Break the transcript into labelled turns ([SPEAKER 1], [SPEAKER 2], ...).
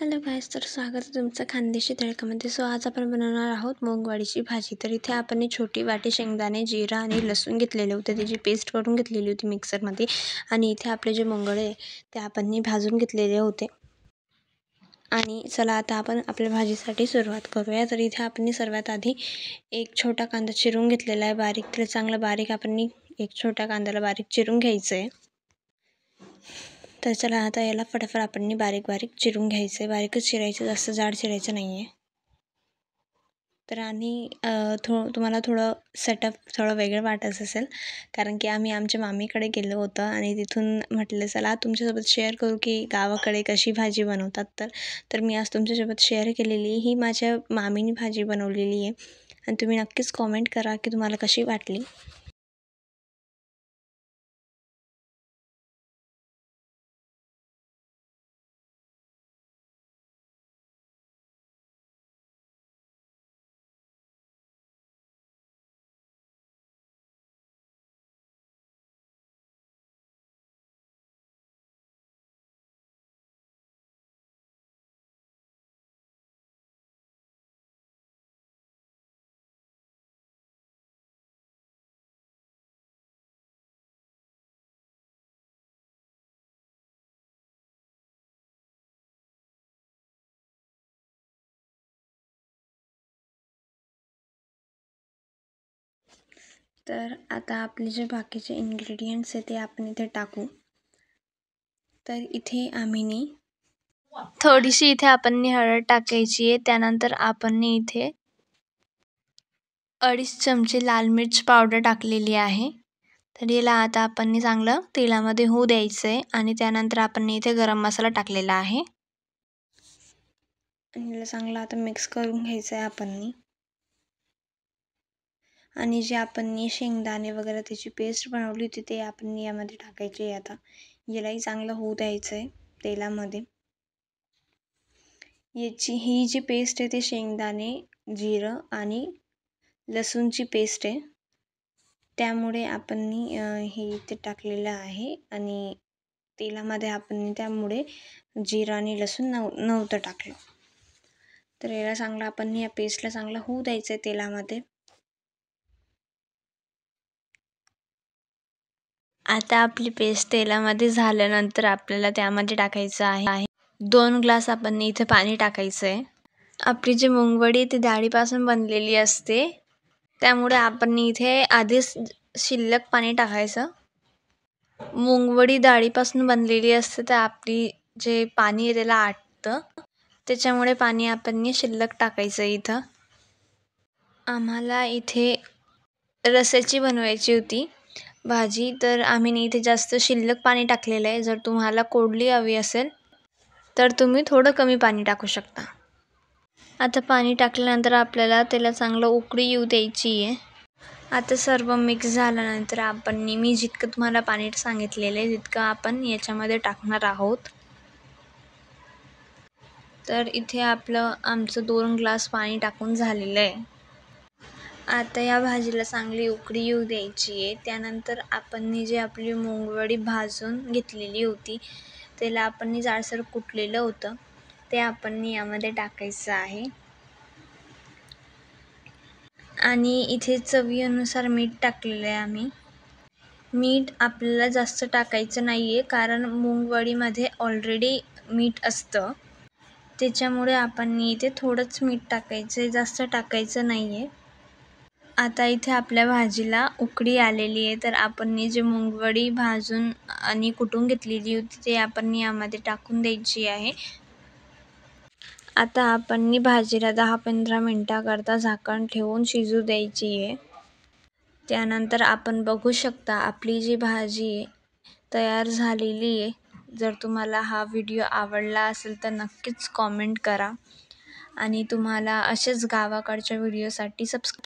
[SPEAKER 1] Hello गाईस, तर स्वागत आहे तुमचं खानदेशी तडकामध्ये. सो आज आपण बनवणार आहोत मूगवाडीची भाजी. तर इथे आपण छोटी वाटी शेंगदाणे, जिरा आणि लसूण घेतलेले होते, त्याची पेस्ट करून घेतलेली होती मिक्सरमध्ये. आणि इथे आपले जे मुंगळे ते आपण भाजून घेतलेले होते. आणि चला आता आपण आपल्या भाजीसाठी सुरुवात करूया. तर इथे आपण सर्वात आधी एक छोटा कांदा चिरून घेतलेला आहे बारीक. तर चांगला बारीक आपण एक छोट्या कांद्याला बारीक चिरून घ्यायचं आहे. तर चला आता याला फटाफट आपण बारीक चिरून घ्यायचं आहे. बारीकच चिरायचं, जास्त जाड चिरायचं नाही आहे. तर आणि तुम्हाला थोडं सेटअप थोडं वेगळं वाटत असेल, कारण की आम्ही आमच्या मामीकडे गेलो होतो आणि तिथून म्हटलं चला तुमच्यासोबत शेअर करू की गावाकडे कशी भाजी बनवतात. तर मी आज तुमच्यासोबत शेअर केलेली ही माझ्या मामीने भाजी बनवलेली आहे. आणि तुम्ही नक्कीच कॉमेंट करा की तुम्हाला कशी वाटली. तर आता आपले जे बाकीचे इन्ग्रेडियंट्स आहे ते आपण इथे टाकू. तर इथे आम्ही थोडीशी इथे आपण हळद टाकायची आहे. त्यानंतर आपण इथे 2.5 चमचे लाल मिर्च पावडर टाकलेली आहे. तर याला आता आपण चांगलं तेलामध्ये होऊ द्यायचं आहे. आणि त्यानंतर आपण इथे गरम मसाला टाकलेला आहे आणि याला चांगलं आता मिक्स करून घ्यायचं आहे आपण. आणि जे आपण शेंगदाणे वगैरे त्याची पेस्ट बनवली होती ते आपण यामध्ये टाकायची आहे. आता यालाही चांगलं होऊ द्यायचं आहे तेलामध्ये. ही जी पेस्ट आहे ते शेंगदाणे, जिरं आणि लसूणची पेस्ट आहे, त्यामुळे आपण हे इथे टाकलेलं आहे. आणि तेलामध्ये आपण त्यामुळे जिरं आणि लसूण नव्हतं टाकलं. तर याला चांगलं आपण या पेस्टला चांगलं होऊ द्यायचं आहे तेलामध्ये. आता आपली पेस्ट तेलामध्ये झाल्यानंतर आपल्याला त्यामध्ये टाकायचं आहे 2 ग्लास आपण इथे पाणी टाकायचं आहे. आपली जी मुंगवडी ती डाळीपासून बनलेली असते, त्यामुळे आपण इथे आधीच शिल्लक पाणी टाकायचं. मुंगवडी डाळीपासून बनलेली असते, तर आपली जे पाणी आहे त्याला आटतं, त्याच्यामुळे पाणी आपण शिल्लक टाकायचं इथं. आम्हाला इथे रस्स्याची बनवायची होती भाजी, तर आम्ही इथे जास्त शिल्लक पाणी टाकलेलं आहे. जर तुम्हाला कोरडी हवी असेल तर तुम्ही थोडं कमी पाणी टाकू शकता. आता पाणी टाकल्यानंतर आपल्याला त्याला चांगलं उकळी येऊ द्यायची आहे. आता सर्व मिक्स झाल्यानंतर आपण मी जितकं तुम्हाला पाणी सांगितलेलं आहे तितकं आपण याच्यामध्ये टाकणार आहोत. तर इथे आमचं 2 ग्लास पाणी टाकून झालेलं आहे. आता या भाजीला चांगली उकळी येऊ द्यायची आहे. त्यानंतर आपण जी आपली मुंगवडी भाजून घेतलेली होती त्याला आपण जाडसर कुटलेलं होतं ते आपण यामध्ये टाकायचं आहे. आणि इथे चवीनुसार मीठ टाकलेलं आहे आम्ही. मीठ आपल्याला जास्त टाकायचं नाही आहे, कारण मुंगवडीमध्ये ऑलरेडी मीठ असतं, त्याच्यामुळे आपण इथे थोडंच मीठ टाकायचं आहे, जास्त टाकायचं नाही आहे. आता इथे आपल्या भाजीला उकळी आलेली आहे, तर आपण जी मुंगवडी भाजून आणि कुटून घेतलेली होती ते आपण यामध्ये टाकून द्यायची आहे. आता आपण भाजीला 10-15 मिनटाकरता झाकण ठेवून शिजू द्यायची आहे. त्यानंतर आपण बघू शकता आपली जी भाजी तयार झालेली आहे. जर तुम्हाला हा व्हिडिओ आवडला असेल तर नक्कीच कॉमेंट करा. आणि तुम्हाला असेच गावाकडच्या व्हिडिओसाठी सबस्क्राईब